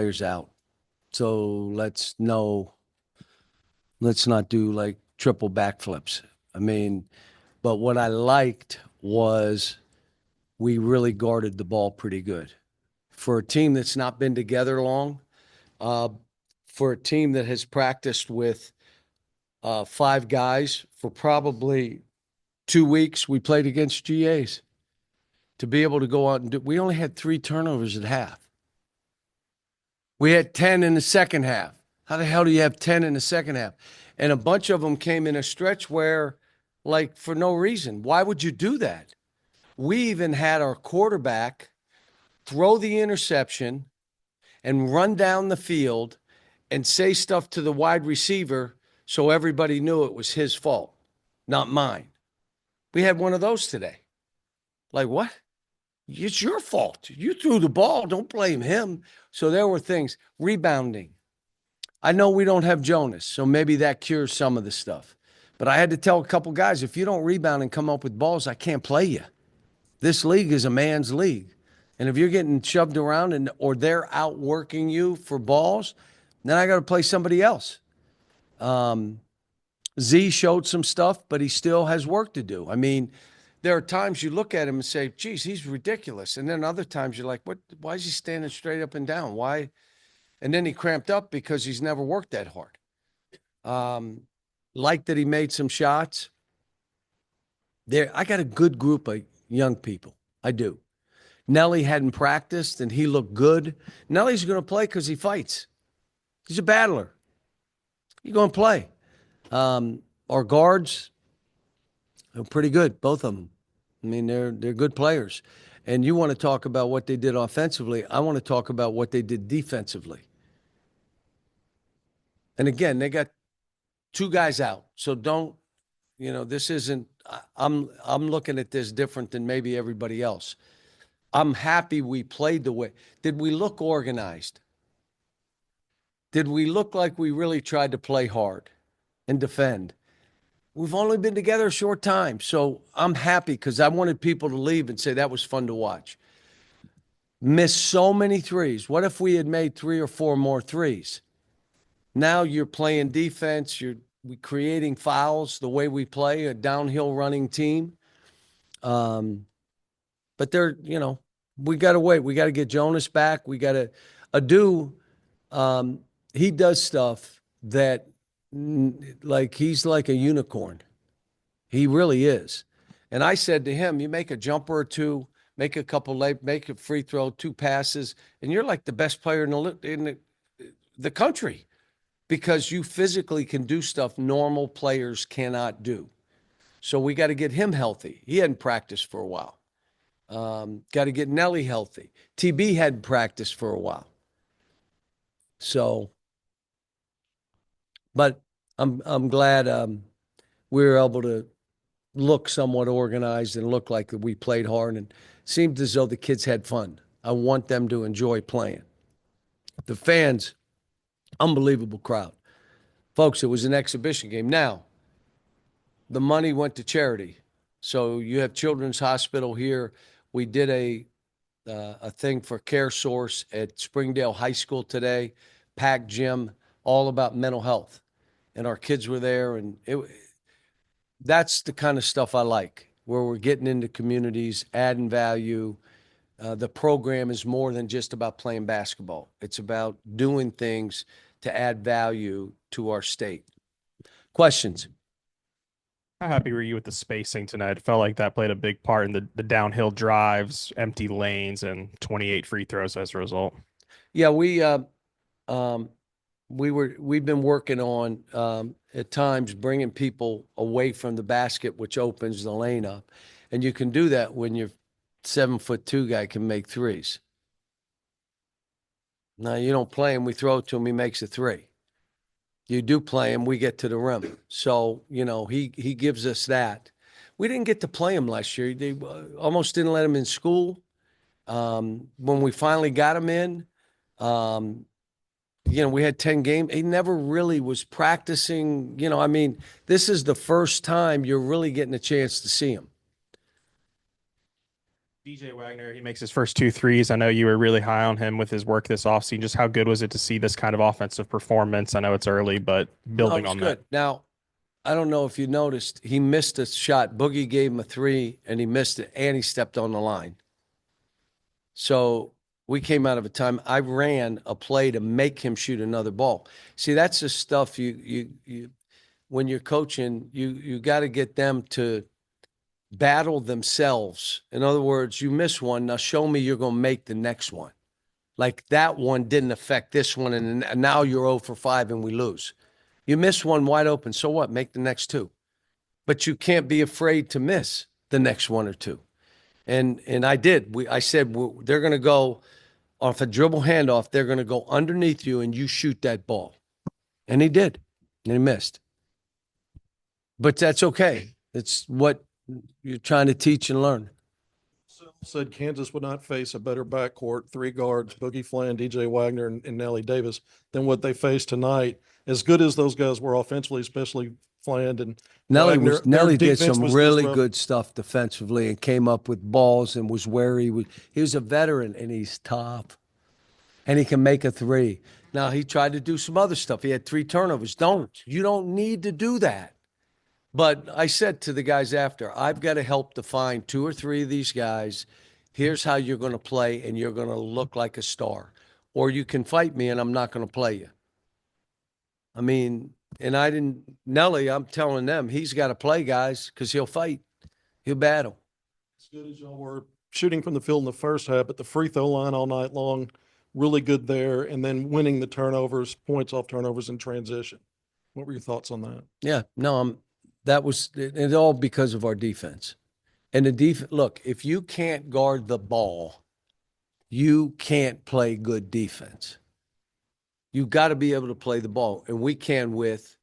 players out. So let's not do like triple backflips. I mean, but what I liked was we really guarded the ball pretty good. For a team that's not been together long, uh, for a team that has practiced with five guys for probably 2 weeks, we played against GAs. To be able to go out and we only had three turnovers at half. We had 10 in the second half. How the hell do you have 10 in the second half? And a bunch of them came in a stretch where, like, for no reason. Why would you do that? We even had our quarterback throw the interception and run down the field and say stuff to the wide receiver so everybody knew it was his fault, not mine. We had one of those today. Like, what? It's your fault. You threw the ball. Don't blame him. So there were things. Rebounding. I know we don't have Jonas, so maybe that cures some of the stuff. But I had to tell a couple guys, if you don't rebound and come up with balls, I can't play you. This league is a man's league. And if you're getting shoved around and or they're outworking you for balls, then I got to play somebody else. Um, Z showed some stuff, but he still has work to do. I mean, there are times you look at him and say, geez, he's ridiculous. And then other times you're like, what? Why is he standing straight up and down? Why? And then he cramped up because he's never worked that hard. Like that he made some shots. There, I got a good group of young people. I do. Nelly hadn't practiced and he looked good. Nelly's going to play because he fights. He's a battler. He's going to play. Our guards are pretty good, both of them. I mean, they're good players. And you want to talk about what they did offensively. I want to talk about what they did defensively. And again, they got two guys out. So don't, this isn't I'm looking at this different than maybe everybody else. I'm happy we played the way. Did we look organized? Did we look like we really tried to play hard and defend? We've only been together a short time, so I'm happy because I wanted people to leave and say that was fun to watch. Missed so many threes. What if we had made three or four more threes? Now you're playing defense. You're creating fouls the way we play, a downhill running team. But we got to wait. We got to get Jonas back. We got to Adu. He does stuff that, like, he's like a unicorn. He really is. And I said to him, you make a jumper or two, make a couple late, make a free throw, two passes, and you're like the best player in the country because you physically can do stuff normal players cannot do. So we got to get him healthy. He hadn't practiced for a while. Got to get Nelly healthy. TB hadn't practiced for a while. So, but I'm glad we were able to look somewhat organized and look like we played hard and seemed as though the kids had fun. I want them to enjoy playing. The fans, unbelievable crowd. Folks, it was an exhibition game. Now, the money went to charity. So you have Children's Hospital here. We did a thing for Care Source at Springdale High School today, packed gym, all about mental health. And our kids were there, and that's the kind of stuff I like, where we're getting into communities, adding value. The program is more than just about playing basketball. It's about doing things to add value to our state. Questions? How happy were you with the spacing tonight? It felt like that played a big part in the downhill drives, empty lanes, and 28 free throws as a result. Yeah, um, we've been working on at times bringing people away from the basket, which opens the lane up, and you can do that when your 7'2" guy can make threes. Now you don't play him, we throw it to him, he makes a three. You do play him, we get to the rim. So he gives us that. We didn't get to play him last year. They almost didn't let him in school. When we finally got him in, um, we had 10 games. He never really was practicing. I mean, this is the first time you're really getting a chance to see him. DJ Wagner, he makes his first two threes. I know you were really high on him with his work this offseason. Just how good was it to see this kind of offensive performance? I know it's early, but No, it building was on that. good. Now, I don't know if you noticed, he missed a shot. Boogie gave him a three and he missed it and he stepped on the line. So we came out of a time. I ran a play to make him shoot another ball. See, that's the stuff you when you're coaching, you got to get them to battle themselves. In other words, you miss one, now show me you're going to make the next one. Like that one didn't affect this one, and now you're 0 for 5 and we lose. You miss one wide open, so what? Make the next two. But you can't be afraid to miss the next one or two. And I did. I said they're going to go off a dribble handoff. They're going to go underneath you, and you shoot that ball. And he did, and he missed. But that's okay. It's what you're trying to teach and learn. Said Kansas would not face a better backcourt, three guards, Boogie Fland, DJ Wagner, and Nelly Davis, than what they faced tonight. As good as those guys were offensively, especially Fland and Wagner, Nelly did defense some was really disruptive. good stuff defensively and came up with balls and was where he was. He was a veteran and he's tough. And he can make a three. Now he tried to do some other stuff. He had 3 turnovers. You don't need to do that. But I said to the guys after, I've got to help define 2 or 3 of these guys. Here's how you're going to play, and you're going to look like a star. Or you can fight me, and I'm not going to play you. I mean, and I didn't, Nelly, I'm telling them, he's got to play, guys, because he'll fight. He'll battle. As good as y'all were shooting from the field in the first half, but the free throw line all night long, really good there. And then winning the turnovers, points off turnovers in transition. What were your thoughts on that? Yeah, no, that was it all because of our defense. And the defense, look, if you can't guard the ball, you can't play good defense. You got to be able to play the ball. And we can with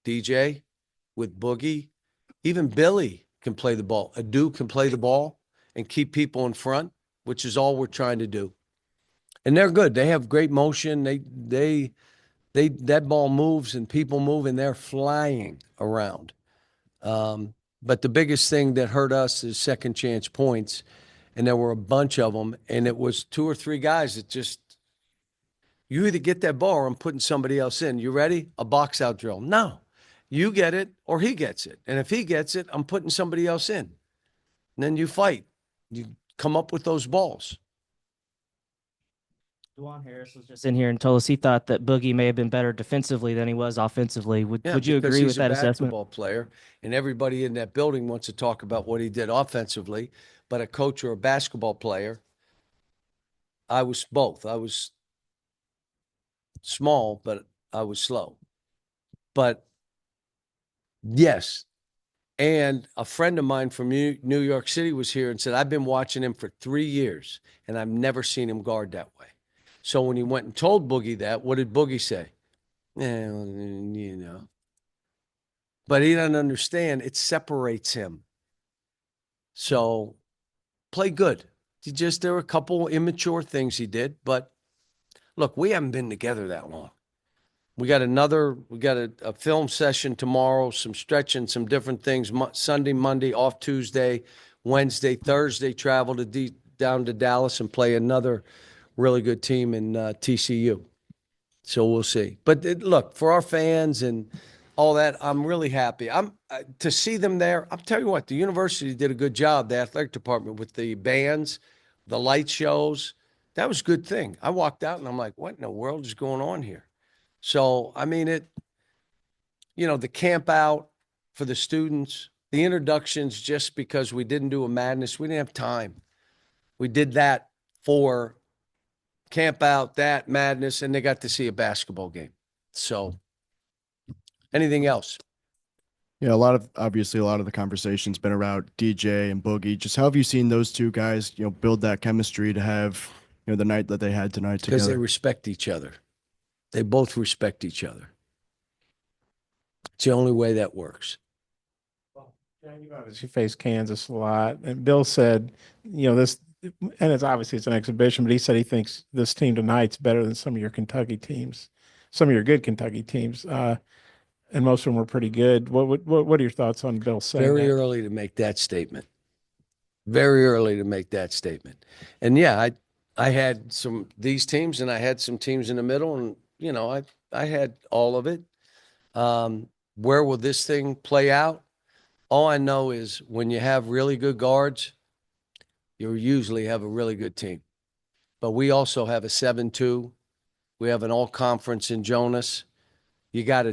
DJ, with Boogie, even Billy can play the ball. Adu can play the ball and keep people in front, which is all we're trying to do. And they're good. They have great motion. They that ball moves and people move and they're flying around. But the biggest thing that hurt us is second chance points. And there were a bunch of them. And it was 2 or 3 guys that just, you either get that ball or I'm putting somebody else in. You ready? A box out drill. No, you get it or he gets it. And if he gets it, I'm putting somebody else in. And then you fight. You come up with those balls. Juwan Harris was just in here and told us he thought that Boogie may have been better defensively than he was offensively. Would you because agree he's with that a assessment? basketball player, and everybody in that building wants to talk about what he did offensively. But a coach or a basketball player, I was both. I was small, but I was slow. But yes, and a friend of mine from New York City was here and said, I've been watching him for 3 years, and I've never seen him guard that way. So when he went and told Boogie that, what did Boogie say? You know. But he doesn't understand. It separates him. So play good. There were a couple immature things he did. But look, we haven't been together that long. We got a film session tomorrow, some stretching, some different things. Sunday, Monday, off Tuesday, Wednesday, Thursday, travel down to Dallas and play another really good team in TCU. So we'll see. But look, for our fans and all that, I'm really happy. To see them there. I'll tell you what, the university did a good job, the athletic department, with the bands, the light shows. That was a good thing. I walked out and I'm like, what in the world is going on here? So, I mean, the camp out for the students, the introductions, just because we didn't do a madness, we didn't have time. We did that for camp out, that madness, and they got to see a basketball game. So, anything else? Yeah, obviously a lot of the conversation's been around DJ and Boogie. Just how have you seen those two guys, build that chemistry to have, the night that they had tonight together? Because they respect each other. They both respect each other. It's the only way that works. You obviously face Kansas a lot, and Bill said, this, and it's an exhibition, but he said he thinks this team tonight's better than some of your Kentucky teams, some of your good Kentucky teams, and most of them were pretty good. What are your thoughts on Bill saying Very that? early to make that statement. very early to make that statement. And yeah, I had these teams and I had some teams in the middle, and I had all of it. Where will this thing play out? All I know is when you have really good guards, you usually have a really good team. But we also have a 7-2. We have an all conference in Jonas. We got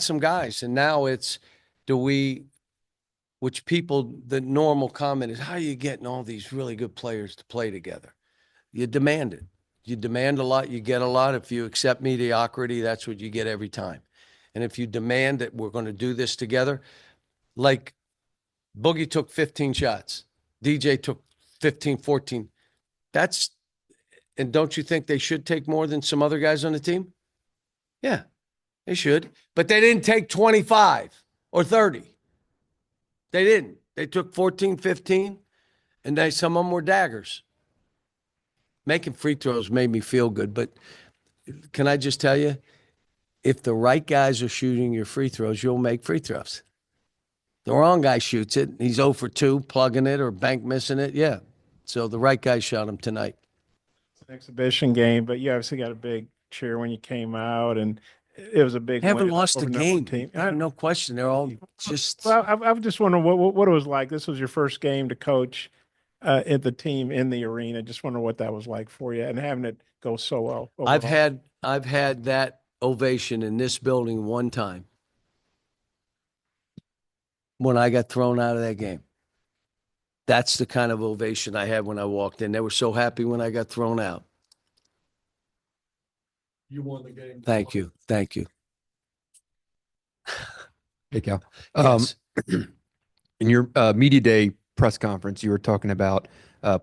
some guys, and now it's, which people, the normal comment is, how are you getting all these really good players to play together? You demand it. You demand a lot, you get a lot. If you accept mediocrity, that's what you get every time. And if you demand that we're going to do this together, like Boogie took 15 shots, DJ took 15, 14. And don't you think they should take more than some other guys on the team? Yeah, they should. But they didn't take 25 or 30. They didn't. They took 14, 15, and some of them were daggers. Making free throws made me feel good, but can I just tell you, if the right guys are shooting your free throws, you'll make free throws. The wrong guy shoots it, he's 0 for 2, plugging it or bank missing it. Yeah. So the right guy shot him tonight. It's an exhibition game, but you obviously got a big cheer when you came out, and it was a big Haven't win lost a over number game. team. No question. They're all just. Well, I'm just wondering what it was like. This was your first game to coach at the team in the arena. Just wonder what that was like for you, and having it go so well. I've overall. had that ovation in this building one time when I got thrown out of that game. That's the kind of ovation I had when I walked in. They were so happy when I got thrown out. You won the game. Thank you. Thank you. Hey, Cal. Yes. In your media day press conference, you were talking about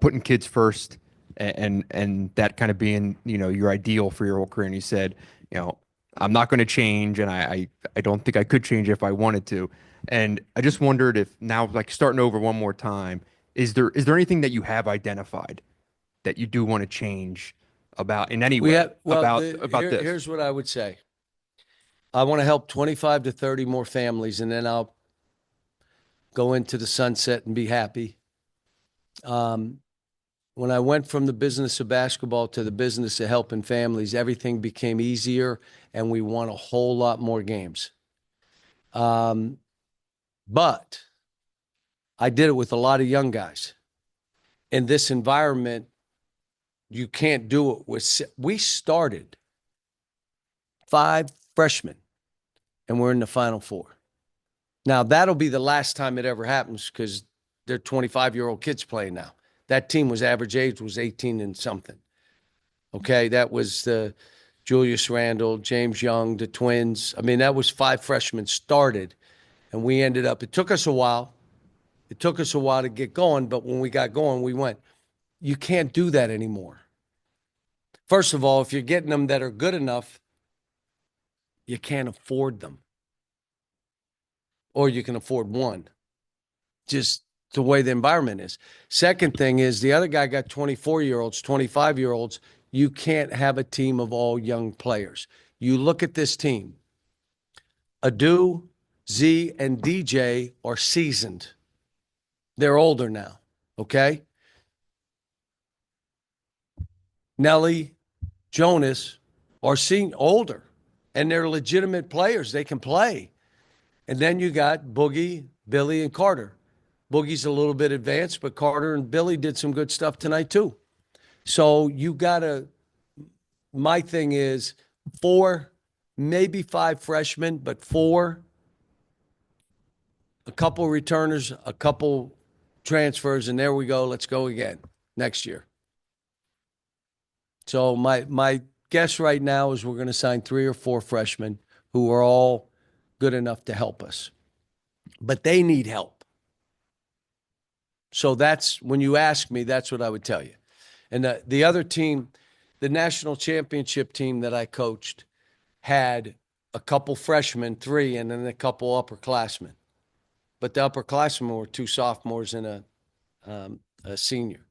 putting kids first and that kind of being, your ideal for your whole career. And you said, I'm not going to change, and I don't think I could change if I wanted to. And I just wondered if now, like starting over one more time, is there anything that you have identified that you do want to change about in any way about this? Here's what I would say. I want to help 25 to 30 more families, and then I'll go into the sunset and be happy. When I went from the business of basketball to the business of helping families, everything became easier, and we won a whole lot more games. But I did it with a lot of young guys. In this environment, you can't do it with. We started 5 freshmen, and we're in the Final Four. Now, that'll be the last time it ever happens because they're 25-year-old kids playing now. That team was average age was 18 and something. Okay, that was the Julius Randle, James Young, the twins. I mean, that was 5 freshmen started, and we ended up. It took us a while. It took us a while to get going, but when we got going, we went. You can't do that anymore. First of all, if you're getting them that are good enough, you can't afford them. Or you can afford one. Just the way the environment is. Second thing is the other guy got 24-year-olds, 25-year-olds. You can't have a team of all young players. You look at this team. Adu, Z, and DJ are seasoned. They're older now, okay? Nelly, Jonas are older, and they're legitimate players. They can play. And then you got Boogie, Billy, and Carter. Boogie's a little bit advanced, but Carter and Billy did some good stuff tonight too. So you got to, my thing is 4, maybe 5 freshmen, but 4, a couple returners, a couple transfers, and there we go. Let's go again next year. So my guess right now is we're going to sign 3 or 4 freshmen who are all good enough to help us. But they need help. So that's, when you ask me, that's what I would tell you. And the other team, the national championship team that I coached, had a couple freshmen, 3, and then a couple upperclassmen. But the upperclassmen were 2 sophomores and a senior.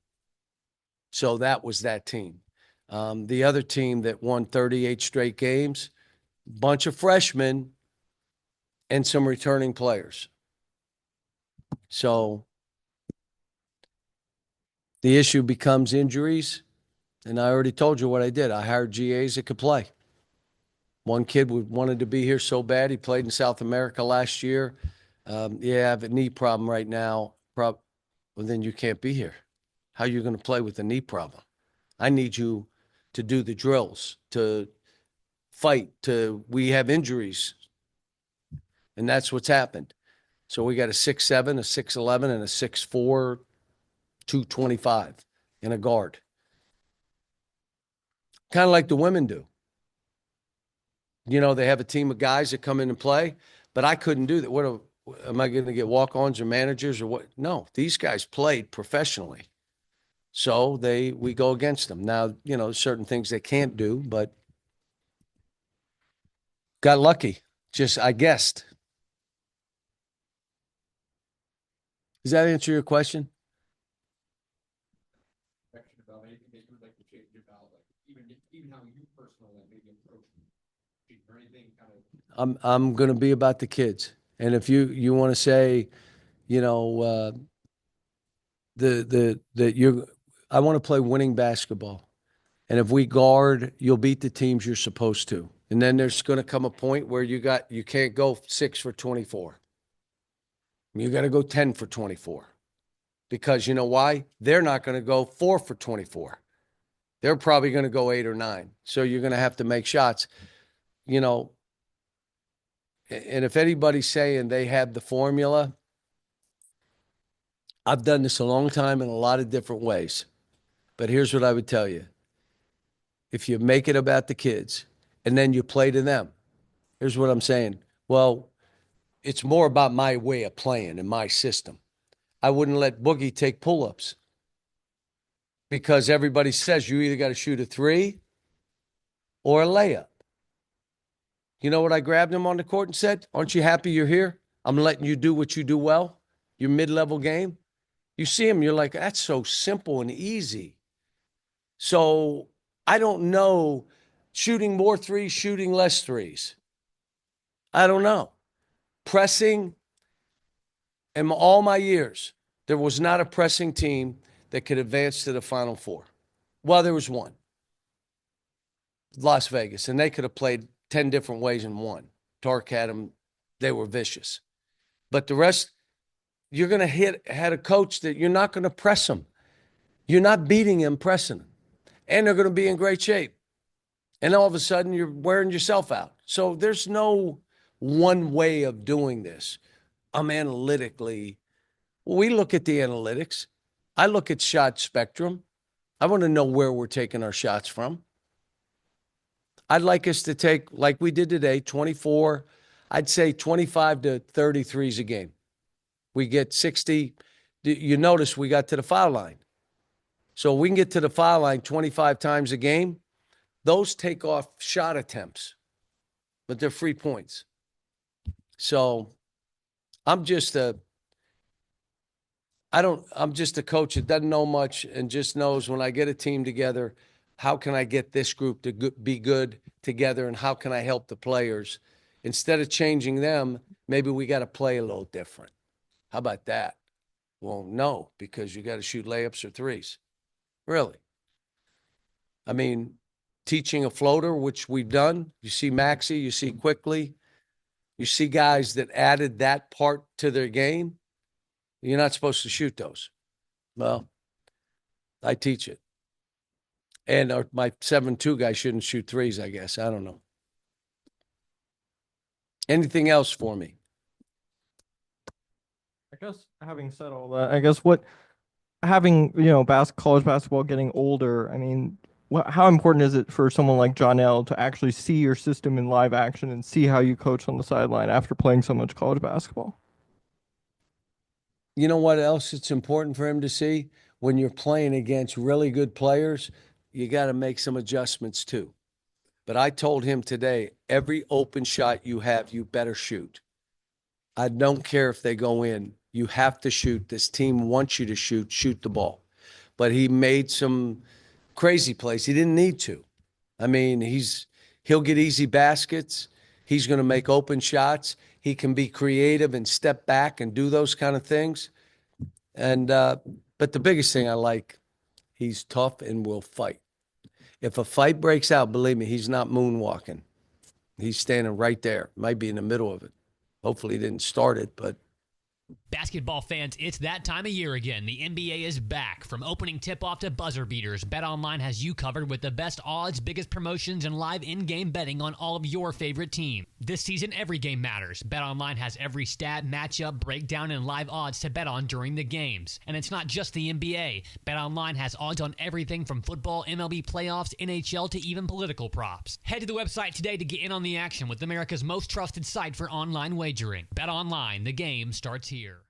So that was that team. The other team that won 38 straight games, bunch of freshmen and some returning players. So The issue becomes injuries. And I already told you what I did. I hired GAs that could play. One kid wanted to be here so bad. He played in South America last year. Yeah, I have a knee problem right now. Well, then you can't be here. How are you going to play with a knee problem? I need you to do the drills, to fight, we have injuries. And that's what's happened. So we got a 6'7", a 6'11", and a 6'4", 225 in a guard. Kind of like the women do. You know, they have a team of guys that come in and play, but I couldn't do that. Am I going to get walk-ons or managers or what? No, these guys played professionally. So we go against them. Now, you know, certain things they can't do, but got lucky. I guessed. Does that answer your question? I'm going to be about the kids. And if you want to say, you know, I want to play winning basketball. And if we guard, you'll beat the teams you're supposed to. And then there's going to come a point where you can't go 6 for 24. You got to go 10 for 24. Because you know why? They're not going to go 4 for 24. They're probably going to go 8 or 9. So you're going to have to make shots. You know, and if anybody's saying they have the formula, I've done this a long time in a lot of different ways. But here's what I would tell you. If you make it about the kids and then you play to them, here's what I'm saying. Well, it's more about my way of playing and my system. I wouldn't let Boogie take pull-ups because everybody says you either got to shoot a 3 or a layup. You know what I grabbed him on the court and said? Aren't you happy you're here? I'm letting you do what you do well, your mid-level game. You see him, you're like, that's so simple and easy. So I don't know, shooting more threes, shooting less threes. I don't know. Pressing, in all my years, there was not a pressing team that could advance to the Final Four. Well, there was one. Las Vegas, and they could have played 10 different ways and won. Tark had them. They were vicious. But the rest, you're going to had a coach that you're not going to press them. You're not beating him, pressing them. And they're going to be in great shape. And all of a sudden, you're wearing yourself out. So there's no one way of doing this. We look at the analytics. I look at shot spectrum. I want to know where we're taking our shots from. I'd like us to take, like we did today, 24, I'd say 25 to 33s a game. We get 60. You notice we got to the foul line. So we can get to the foul line 25 times a game. Those take off shot attempts, but they're free points. So I'm just a coach that doesn't know much and just knows when I get a team together, how can I get this group to be good together and how can I help the players? Instead of changing them, maybe we got to play a little different. How about that? Well, no, because you got to shoot layups or threes. Really. I mean, teaching a floater, which we've done. You see Maxey, you see Quickly. You see guys that added that part to their game. You're not supposed to shoot those. Well, I teach it. And my 7'2" guy shouldn't shoot threes, I guess. I don't know. Anything else for me? I guess having said all that, having, college basketball getting older, I mean, how important is it for someone like John L to actually see your system in live action and see how you coach on the sideline after playing so much college basketball? You know what else it's important for him to see? When you're playing against really good players, you got to make some adjustments too. But I told him today, every open shot you have, you better shoot. I don't care if they go in. You have to shoot. This team wants you to shoot the ball. But he made some crazy plays. He didn't need to. I mean, he'll get easy baskets. He's going to make open shots. He can be creative and step back and do those kind of things. And but the biggest thing I like He's tough and will fight. If a fight breaks out, believe me, he's not moonwalking. He's standing right there. Might be in the middle of it. Hopefully he didn't start it, but Basketball fans, it's that time of year again. The NBA is back. From opening tip-off to buzzer beaters, BetOnline has you covered with the best odds, biggest promotions, and live in-game betting on all of your favorite teams. This season, every game matters. BetOnline has every stat, matchup, breakdown, and live odds to bet on during the games. And it's not just the NBA. BetOnline has odds on everything from football, MLB playoffs, NHL, to even political props. Head to the website today to get in on the action with America's most trusted site for online wagering. BetOnline, the game starts here.